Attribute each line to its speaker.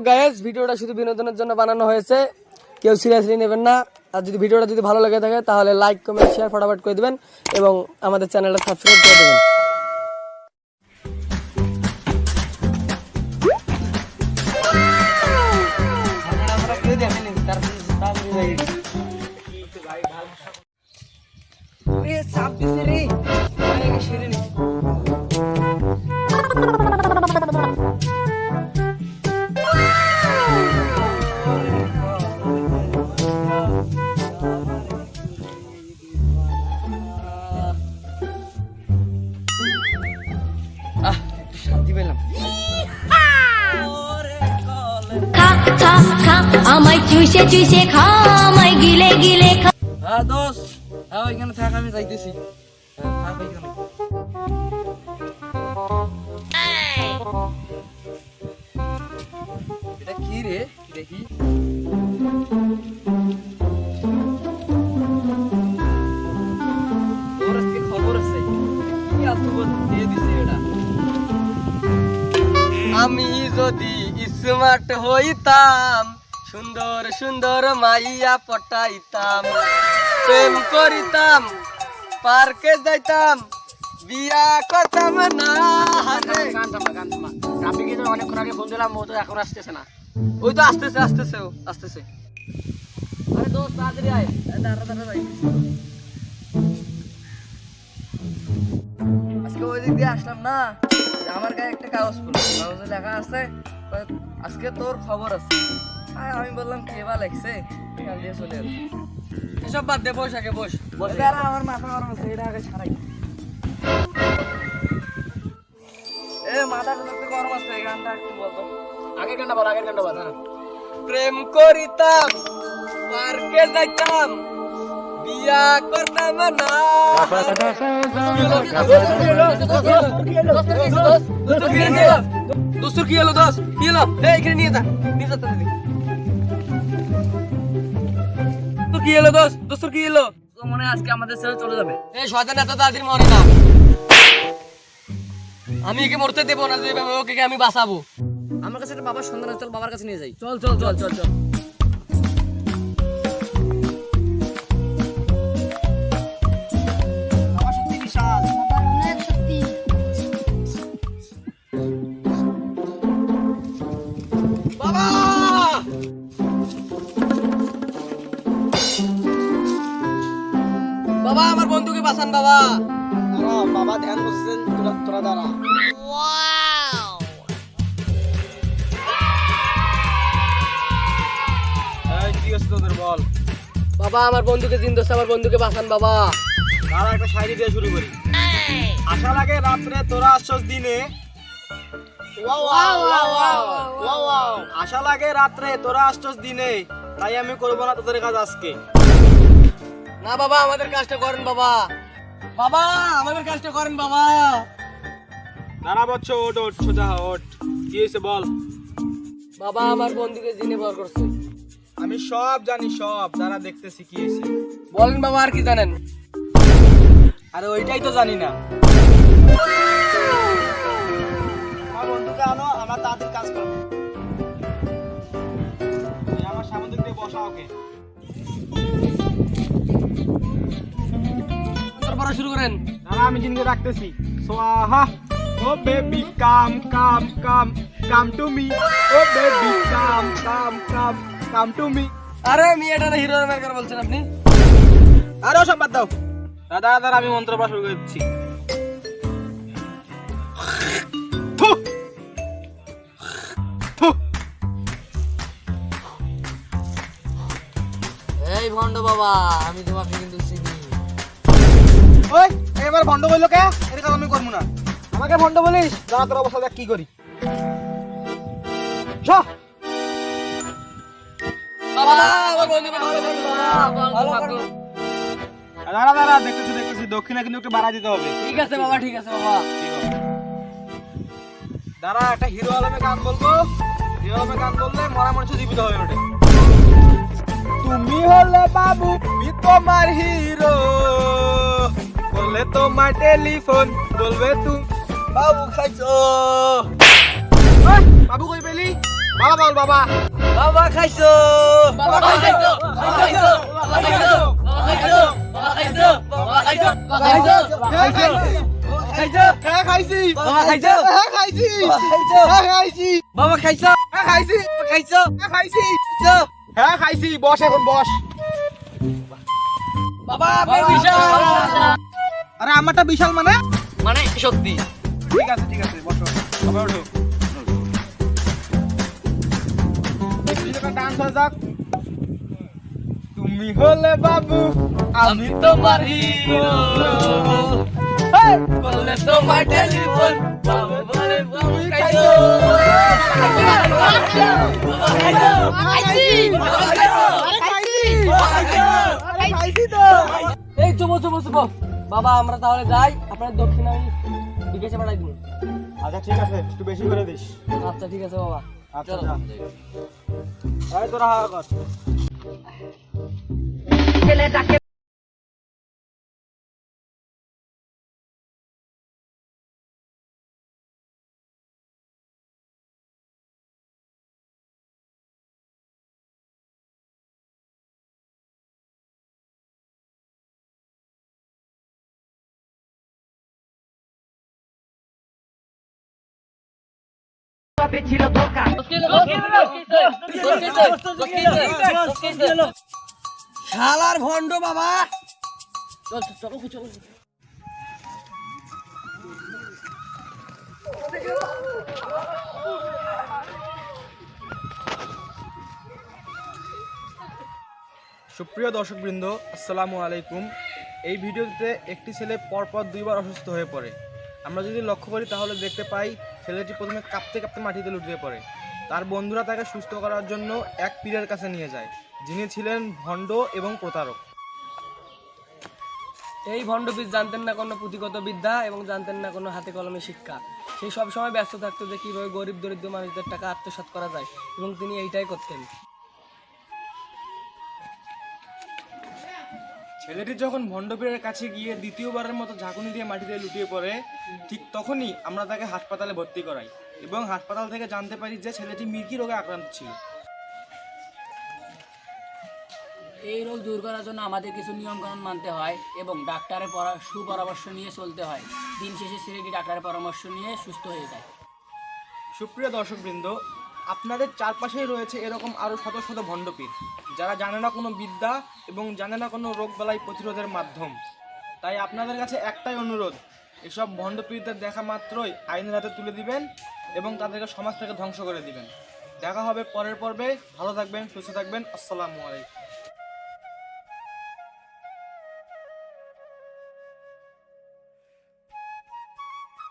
Speaker 1: Guys ভিডিওটা শুধু বিনোদনের জন্য বানানো হয়েছে, কেউ সিরিয়াসলি নেবেন না। আর যদি ভিডিওটা যদি ভালো লেগে থাকে তাহলে লাইক কমেন্ট শেয়ার ফটাফট করে দিবেন এবং আমাদের চ্যানেলটা সাবস্ক্রাইব করে দেবেন। শান্তি পেলাম।
Speaker 2: আমায় চুষে চুষে খা, আমায় গিলে গিলে খা।
Speaker 1: হ্যাঁ দোস্ত, হ্যাঁ ওইখানে থাক, আমি যাইতেছি। থাক ওইখানে। এটা কি রে দেখি। তোর আজকে খবর আছে? কি আতুবত দিয়ে দিছে এটা। আমি যদি স্মার্ট হইতাম, সুন্দর সুন্দর মাইয়া পটাইতাম, প্রেম করিতাম, পার্কে যাইতাম, বিয়া করতাম না। অনেকক্ষণ আগে ফোন দিলাম, ও তো এখন আসতেছে না। ওই তো আসতেছে আসতেছে ও আসতেছে। আরে দোস্ত তাড়াতাড়ি আয়। দাঁড়া দাঁড়া ভাই, আজকে ওই দিক দিয়ে আসলাম না, আমার গায়ে একটা কাগজ পড়লো, কাগজে লেখা আছে আজকে তোর খবর আছে। আমি বললাম কে বা লেখছে, কাল দিয়ে চলে এলো। এসব বাদ দে, বস আগে বস। আমার মাথা গরম আছে, এটা আগে ছাড়াই। এ মাথা গরম আছে, এই গানটা একটু বলতো। আগের গানটা বল, আগের গানটা বল। হ্যাঁ, প্রেম করিতাম, পার্কে যাইতাম, বিয়া করতাম না। দোস্ত কি হলো? দোস্ত কি হলো? এখানে নিয়ে যা, নিয়ে যা তাড়াতাড়ি। তোর কি হলো দোস্ত? দোস্ত কি হলো? তো মনে হয় আজকে আমাদের ছেড়ে চলে যাবে। এই শয়তান এত তাড়াতাড়ি মরে না, আমি একে মরতে দেবো না। যেভাবে ওকে আমি বাঁচাবো। আমার কাছে একটা বাবার সন্ধান আছে, চল বাবার কাছে নিয়ে যাই। চল চল চল চল চল। বাবা সত্যি বিশাল,
Speaker 2: অনেক সত্যি।
Speaker 1: বাবা বাবা আমার বন্ধুকে বাঁচান বাবা। বাবা ধ্যান বসছেন, তোরা দাঁড়া। কি হচ্ছে তোদের বল? বাবা আমার বন্ধুকে জিন্দোস, আমার বন্ধুকে বাঁচান বাবা। দাঁড়া একটা শায়রি দিয়ে শুরু করি। আশা লাগে রাত্রে তোরা আসছস দিনে, আশা লাগে রাত্রে তোরা আসছস দিনে, তাই আমি করবো না তোদের কাজ আজকে। না বাবা আমাদের কাজটা করেন বাবা। বাবা আমাদের কাজটা করেন বাবা।
Speaker 3: দাঁড়া বচ্চ, ওট ওট সোজা ওট। কি হয়েছে বল?
Speaker 1: বাবা আমার বন্ধুকে জিনে ভর করছে।
Speaker 3: আমি সব জানি সব, দাঁড়া দেখতেছি কি হয়েছে।
Speaker 1: বলেন বাবা আর কি জানেন?
Speaker 3: আরে ওইটাই তো জানি না। আমার বন্ধুকে আনো, আমরা তাদের কাজ করবো। আমার সামনে দিক দিয়ে বসা ওকে।
Speaker 1: তারপরে শুরু করেন।
Speaker 3: দাঁড়া আমি জিনকে রাখতেছি। সোয়াহা oh baby come come come come to me, oh baby come come come come to me.
Speaker 1: আরে মেয়েটা হিরো মেকার বলছেন আপনি?
Speaker 3: আরে সব বাদ দাও। দাদা দাদা আমি মন্ত্র পড়া শুরু করে দিচ্ছি। থু থু।
Speaker 1: এই ভন্ড বাবা, আমি তোমাকে কিন্তু চিনি।
Speaker 3: ওই এবার ভন্ড বললো কে? এর কাজ আমি করবো না। আমাকে ভন্ড বলিস? দাঁড়া তোর অবস্থা দেখ কি করি।
Speaker 1: বাবা আমার বন্ধুকে ভালো করুন বাবা।
Speaker 3: দাঁড়া দাঁড়া দেখতেছি দেখতেছি, দক্ষিণা কিন্তু একটু বাড়া দিতে হবে।
Speaker 1: ঠিক আছে বাবা, ঠিক আছে বাবা।
Speaker 3: দাঁড়া একটা হিরো আলমে গান বলবো, হিরো আলমে গান বললে মরা মানুষ জীবিত হয়ে ওঠে। তুমি হলে বাবু তোমার হিরো, বললে তোমার টেলিফোন বলবে তুমি
Speaker 1: বাবু খাইছো।
Speaker 3: বাবু কই পেলি? বাবা বল বাবা।
Speaker 1: বাবা খাইছো, বাবা খাইছো, বাবা খাইছো, বাবা খাইছো, বাবা খাইছো, বাবা খাইছো, বাবা খাইছো, বাবা খাইছো, বাবা খাইছো, খাইছো,
Speaker 3: হ্যাঁ খাইছি,
Speaker 1: বাবা খাইছো,
Speaker 3: হ্যাঁ খাইছি,
Speaker 1: খাইছো,
Speaker 3: হ্যাঁ খাইছি,
Speaker 1: বাবা খাইছো,
Speaker 3: হ্যাঁ খাইছি,
Speaker 1: খাইছো,
Speaker 3: হ্যাঁ খাইছি,
Speaker 1: খাইছো,
Speaker 3: হ্যাঁ খাইছি। বস এখন বস।
Speaker 1: বাবা বিশাল,
Speaker 3: আরে আমারটা বিশাল মানে?
Speaker 1: মানে সত্যি।
Speaker 3: ঠিক আছে ঠিক আছে, বসো। বাবা ওঠো। ডান্স হয়ে যাক। তুমি হলে বাবু,
Speaker 1: আমি তোমার হিরো, বললে তোমার টেলিফোন, বাবু বলে বাবু খাইছো, বাবা খাইছো, বাবা খাইছো, বাবা খাইছো,
Speaker 3: আরে খাইছি তো।
Speaker 1: এই চুপ চুপ চুপ। বাবা আমরা তাহলে যাই, আপনার দক্ষিণা আমি বিদেশে পাঠাই দিব।
Speaker 3: আচ্ছা ঠিক আছে, একটু বেশি করে দিস।
Speaker 1: আচ্ছা ঠিক আছে বাবা,
Speaker 3: আচ্ছা
Speaker 1: চলো।
Speaker 3: এই তোরা হাওয়া কর।
Speaker 1: শালার ভন্ড বাবা, চল চলো চলো।
Speaker 3: সুপ্রিয় দর্শকবৃন্দ, আসসালামু আলাইকুম। এই ভিডিওতে একটি ছেলে পরপর দুইবার অসুস্থ হয়ে পড়ে। আমরা যদি লক্ষ্য করি তাহলে দেখতে পাই ছেলেটি প্রথমে কাঁপতে কাঁপতে মাটিতে লুটিয়ে পড়ে। তার বন্ধুরা তাকে সুস্থ করার জন্য এক পীরের কাছে নিয়ে যায়, যিনি ছিলেন ভণ্ড এবং প্রতারক।
Speaker 1: এই ভণ্ডপীর জানতেন না কোনো পুঁথিগত বিদ্যা এবং জানতেন না কোনো হাতে কলমে শিক্ষা। সেই সব সময় ব্যস্ত থাকতো যে কীভাবে গরিব দরিদ্র মানুষদের টাকা আত্মসাৎ করা যায়, এবং তিনি এইটাই করতেন।
Speaker 3: ছেলেটি যখন ভণ্ডপীরের কাছে গিয়ে দ্বিতীয়বারের মতো ঝাঁকুনি দিয়ে মাটিতে লুটিয়ে পড়ে, ঠিক তখনই আমরা তাকে হাসপাতালে ভর্তি করাই এবং হাসপাতাল থেকে জানতে পারি যে ছেলেটি মির্কি রোগে আক্রান্ত ছিল।
Speaker 4: এই রোগ দূর করার জন্য আমাদের কিছু নিয়মকানুন মানতে হয় এবং ডাক্তারের সুপরামর্শ নিয়ে চলতে হয়। দিন শেষে ছেলেটি ডাক্তারের পরামর্শ নিয়ে সুস্থ হয়ে যায়।
Speaker 3: সুপ্রিয় দর্শকবৃন্দ, আপনাদের চারপাশেই রয়েছে এরকম আরও শত শত ভণ্ডপীর, যারা জানে না কোনো বিদ্যা এবং জানে না কোনো রোগবালাই প্রতিরোধের মাধ্যম। তাই আপনাদের কাছে একটাই অনুরোধ, এসব ভণ্ডপীরদের দেখা মাত্রই আইনের হাতে তুলে দিবেন এবং তাদেরকে সমাজ থেকে ধ্বংস করে দিবেন। দেখা হবে পরের পর্বে। ভালো থাকবেন, সুস্থ থাকবেন। আসসালামু আলাইকুম।